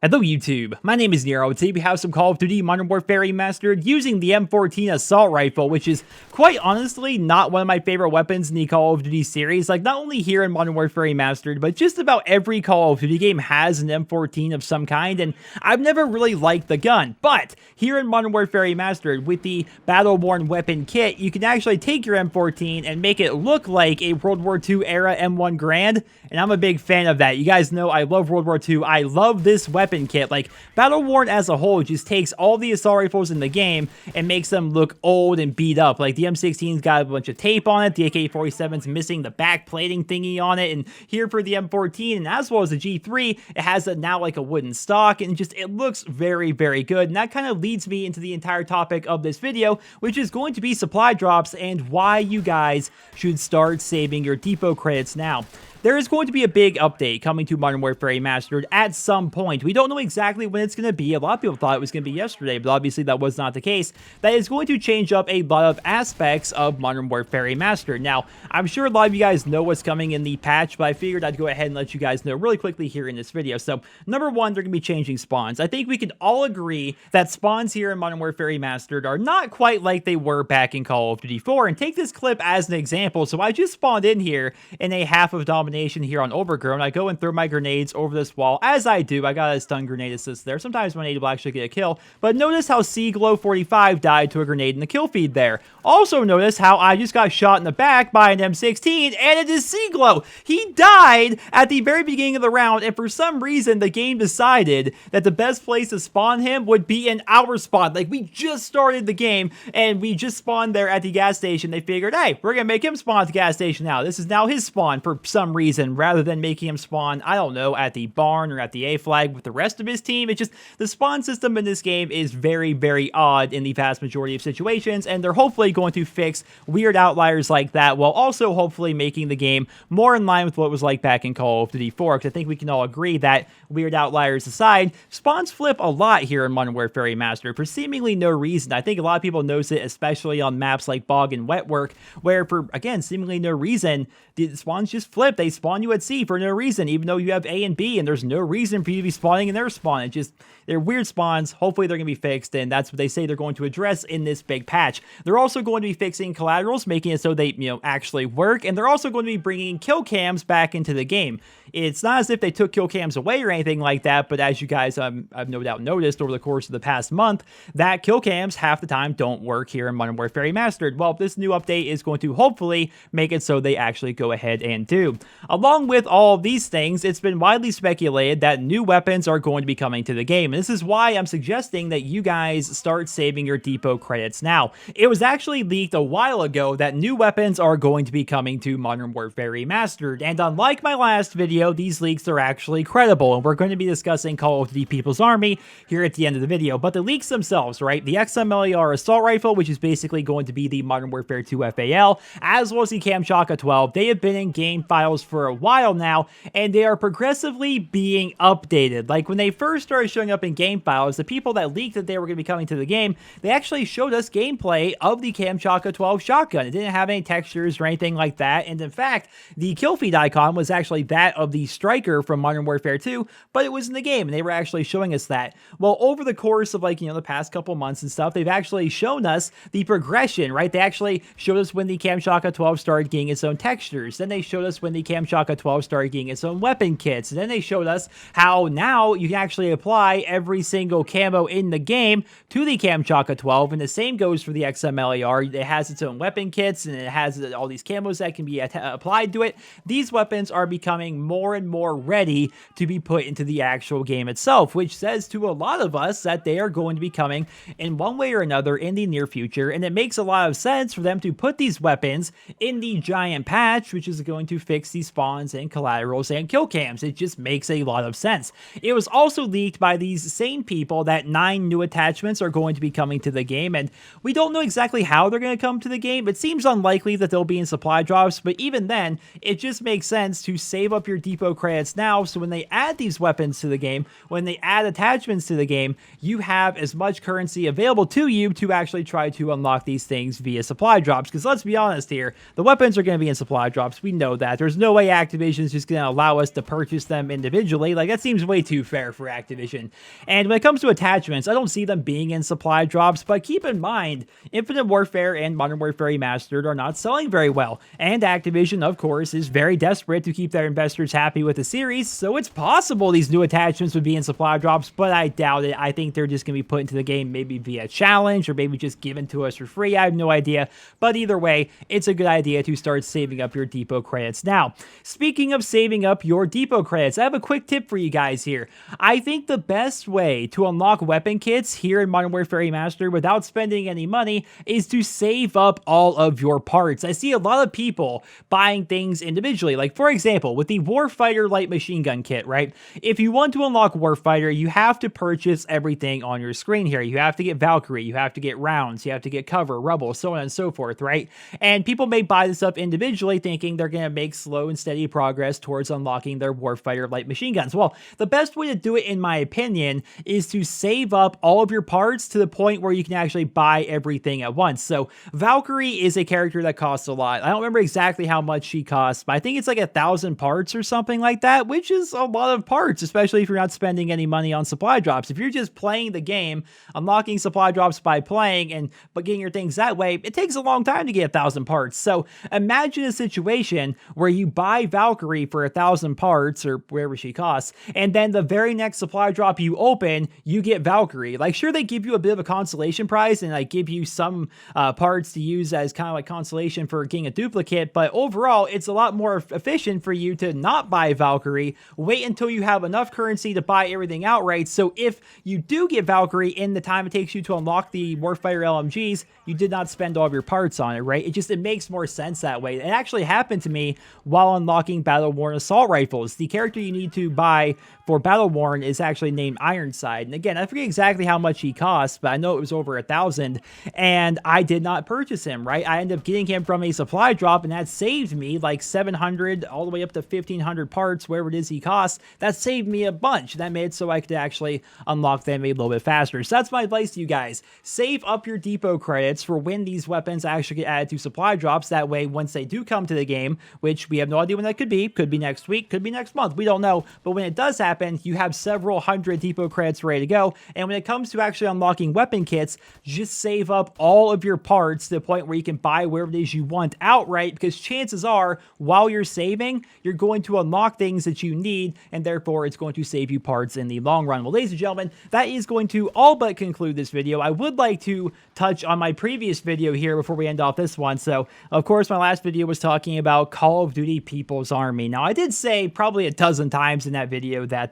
Hello YouTube, my name is Nero, and today we have some Call of Duty Modern Warfare Remastered using the M14 Assault Rifle, which is quite honestly not one of my favorite weapons in the Call of Duty series. Like, not only here in Modern Warfare Remastered, but just about every Call of Duty game has an M14 of some kind, and I've never really liked the gun. But here in Modern Warfare Remastered, with the Battle-Worn Weapon Kit, you can actually take your M14 and make it look like a World War II era M1 Garand, and I'm a big fan of that. You guys know I love World War II. I love this weapon kit. Like, Battle-Worn as a whole just takes all the assault rifles in the game and makes them look old and beat up. Like, the M16's got a bunch of tape on it, the AK-47's missing the back plating thingy on it, and here for the M14, and as well as the G3, it has now like a wooden stock, and just, it looks very, very good. And that kind of leads me into the entire topic of this video, which is going to be supply drops and why you guys should start saving your depot credits now. There is going to be a big update coming to Modern Warfare Remastered at some point. We don't know exactly when it's going to be. A lot of people thought it was going to be yesterday, but obviously that was not the case. That is going to change up a lot of aspects of Modern Warfare Remastered. Now, I'm sure a lot of you guys know what's coming in the patch, but I figured I'd go ahead and let you guys know really quickly here in this video. So, number one, they're going to be changing spawns. I think we can all agree that spawns here in Modern Warfare Remastered are not quite like they were back in Call of Duty 4. And take this clip as an example. So, I just spawned in here in a half of domination here on Overgrown. I go and throw my grenades over this wall. As I do, I got a stun grenade assist there. Sometimes my grenade will actually get a kill, but notice how CGlow45 died to a grenade in the kill feed there. Also notice how I just got shot in the back by an M16, and it is CGlow. He died at the very beginning of the round, and for some reason, the game decided that the best place to spawn him would be in our spawn. Like, we just started the game, and we just spawned there at the gas station. They figured, hey, we're gonna make him spawn at the gas station now. This is now his spawn for some reason, rather than making him spawn, I don't know, at the barn or at the A flag with the rest of his team. It's just, the spawn system in this game is very, very odd in the vast majority of situations, and they're hopefully going to fix weird outliers like that, while also hopefully making the game more in line with what it was like back in Call of Duty 4, because I think we can all agree that, weird outliers aside, spawns flip a lot here in Modern Warfare Remastered for seemingly no reason. I think a lot of people notice it, especially on maps like Bog and Wetwork, where for, again, seemingly no reason, the spawns just flip. They spawn you at C for no reason, even though you have A and B, and there's no reason for you to be spawning in their spawn. It just, they're weird spawns. Hopefully they're going to be fixed, and that's what they say they're going to address in this big patch. They're also going to be fixing collaterals, making it so they, actually work, and they're also going to be bringing kill cams back into the game. It's not as if they took kill cams away or anything like that, but as you guys I've no doubt noticed over the course of the past month, that kill cams half the time don't work here in Modern Warfare Remastered. Well, this new update is going to hopefully make it so they actually go ahead and do. Along with all of these things, it's been widely speculated that new weapons are going to be coming to the game, and this is why I'm suggesting that you guys start saving your depot credits now. It was actually leaked a while ago that new weapons are going to be coming to Modern Warfare Remastered, and unlike my last video, these leaks are actually credible, and we're going to be discussing Call of Duty People's Army here at the end of the video. But the leaks themselves, right? The XMLAR assault rifle, which is basically going to be the Modern Warfare 2 FAL, as well as the Kamchatka 12, they have been in game files for a while now, and they are progressively being updated. Like, when they first started showing up in game files, the people that leaked that they were going to be coming to the game, they actually showed us gameplay of the Kamchatka 12 shotgun. It didn't have any textures or anything like that, and in fact, the kill feed icon was actually that of the Striker from Modern Warfare 2, but it was in the game, and they were actually showing us that. Well, over the course of, like, the past couple months and stuff, they've actually shown us the progression, right? They actually showed us when the Kamchatka 12 started getting its own textures, then they showed us when the Kamchatka 12 started getting its own weapon kits, and then they showed us how now you can actually apply every single camo in the game to the Kamchatka 12, and the same goes for the XMLAR. It has its own weapon kits, and it has all these camos that can be applied to it. These weapons are becoming more and more ready to be put into the actual game itself, which says to a lot of us that they are going to be coming in one way or another in the near future, and it makes a lot of sense for them to put these weapons in the giant patch, which is going to fix these spawns and collaterals and kill cams. It just makes a lot of sense. It was also leaked by these same people that 9 new attachments are going to be coming to the game, and we don't know exactly how they're going to come to the game. It seems unlikely that they'll be in supply drops, but even then, it just makes sense to save up your depot credits now, so when they add these weapons to the game, when they add attachments to the game, you have as much currency available to you to actually try to unlock these things via supply drops. Because let's be honest here, the weapons are going to be in supply drops. We know that. There's no way Activision's just going to allow us to purchase them individually. Like, that seems way too fair for Activision. And when it comes to attachments, I don't see them being in supply drops, but keep in mind, Infinite Warfare and Modern Warfare Remastered are not selling very well. And Activision, of course, is very desperate to keep their investors happy with the series, so it's possible these new attachments would be in supply drops, but I doubt it. I think they're just going to be put into the game maybe via challenge or maybe just given to us for free. I have no idea, but either way, it's a good idea to start saving up your depot credits now. Speaking of saving up your depot credits, I have a quick tip for you guys here. I think the best way to unlock weapon kits here in Modern Warfare Remastered without spending any money is to save up all of your parts. I see a lot of people buying things individually. Like, for example, with the WARFIGHTER light machine gun kit, right? If you want to unlock WARFIGHTER, you have to purchase everything on your screen here. You have to get Valkyrie, you have to get rounds, you have to get cover, rubble, so on and so forth, right? And people may buy this up individually thinking they're going to make slow and steady progress towards unlocking their WARFIGHTER light machine guns. Well, the best way to do it, in my opinion, is to save up all of your parts to the point where you can actually buy everything at once. So Valkyrie is a character that costs a lot. I don't remember exactly how much she costs, but I think it's like 1,000 parts or something like that, which is a lot of parts, especially if you're not spending any money on supply drops. If you're just playing the game, unlocking supply drops by playing but getting your things that way, it takes a long time to get 1,000 parts. So imagine a situation where you buy Valkyrie for 1,000 parts or wherever she costs, and then the very next supply drop you open, you get Valkyrie. Like, sure, they give you a bit of a consolation prize and like give you some parts to use as kind of like consolation for getting a duplicate, but overall, it's a lot more efficient for you to not buy Valkyrie, wait until you have enough currency to buy everything outright. So if you do get Valkyrie in the time it takes you to unlock the WARFIGHTER LMGs, you did not spend all of your parts on it, right? It makes more sense that way. It actually happened to me while unlocking Battle-Worn assault rifles. The character you need to buy for Battle-Worn is actually named Ironside. And again, I forget exactly how much he costs, but I know it was over 1,000, and I did not purchase him, right? I ended up getting him from a supply drop, and that saved me like 700 all the way up to 1,500 parts, wherever it is he costs. That saved me a bunch. That made it so I could actually unlock them a little bit faster. So that's my advice to you guys. Save up your depot credits for when these weapons actually get added to supply drops. That way, once they do come to the game, which we have no idea when that could be next week, could be next month, we don't know, but when it does happen, you have several hundred depot credits ready to go. And when it comes to actually unlocking weapon kits, just save up all of your parts to the point where you can buy wherever it is you want outright, because chances are, while you're saving, you're going to unlock things that you need, and therefore it's going to save you parts in the long run. Well, ladies and gentlemen, that is going to all but conclude this video. I would like to touch on my previous video here before we end off this one. So, of course, my last video was talking about Call of Duty People's Army. Now, I did say probably a dozen times in that video that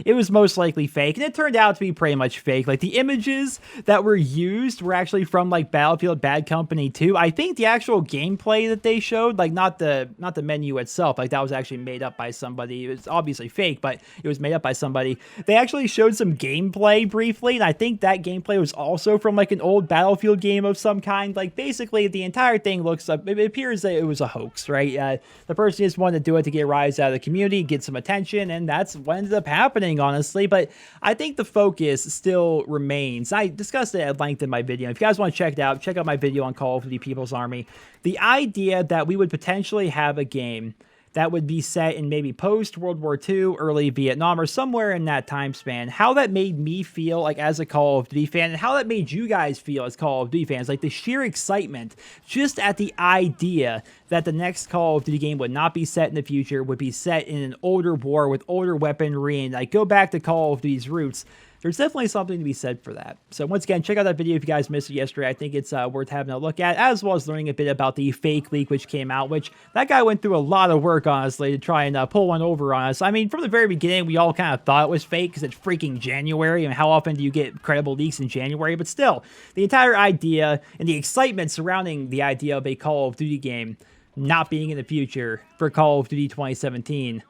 it was most likely fake, and it turned out to be pretty much fake. Like, the images that were used were actually from, like, Battlefield Bad Company 2. I think the actual gameplay that they showed, like, not the menu itself, like, that was actually made up by somebody. It was obviously fake, but it was made up by somebody. They actually showed some gameplay briefly, and I think that gameplay was also from, like, an old Battlefield game of some kind. Like, basically, the entire thing looks up, it appears that it was a hoax, right? The person just wanted to do it to get a rise out of the community, get some attention, and that's what ended up happening, honestly. But I think the focus still remains. I discussed it at length in my video. If you guys want to check it out, check out my video on Call of Duty People's Army. The idea that we would potentially have a game that would be set in maybe post-World War II, early Vietnam, or somewhere in that time span, how that made me feel like as a Call of Duty fan, and how that made you guys feel as Call of Duty fans, like the sheer excitement just at the idea that the next Call of Duty game would not be set in the future, would be set in an older war with older weaponry, and like go back to Call of Duty's roots. There's definitely something to be said for that. So once again, check out that video if you guys missed it yesterday. I think it's worth having a look at, as well as learning a bit about the fake leak which came out, which that guy went through a lot of work, honestly, to try and pull one over on us. I mean, from the very beginning, we all kind of thought it was fake because it's freaking January, and how often do you get credible leaks in January? But still, the entire idea and the excitement surrounding the idea of a Call of Duty game not being in the future for Call of Duty 2017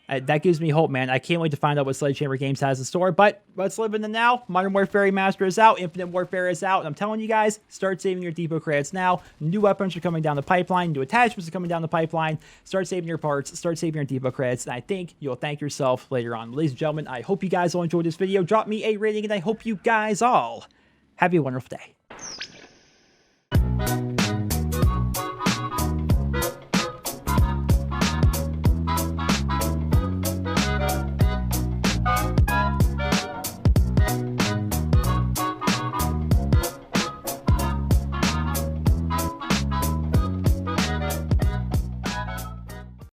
That gives me hope, man. I can't wait to find out what Sledgehammer Games has in store, but let's live in the now. Modern Warfare Remastered is out, Infinite Warfare is out, and I'm telling you guys, start saving your depot credits now. New weapons are coming down the pipeline, new attachments are coming down the pipeline. Start saving your parts, start saving your depot credits, and I think you'll thank yourself later on. Ladies and gentlemen, I hope you guys all enjoyed this video. Drop me a rating, and I hope you guys all have a wonderful day.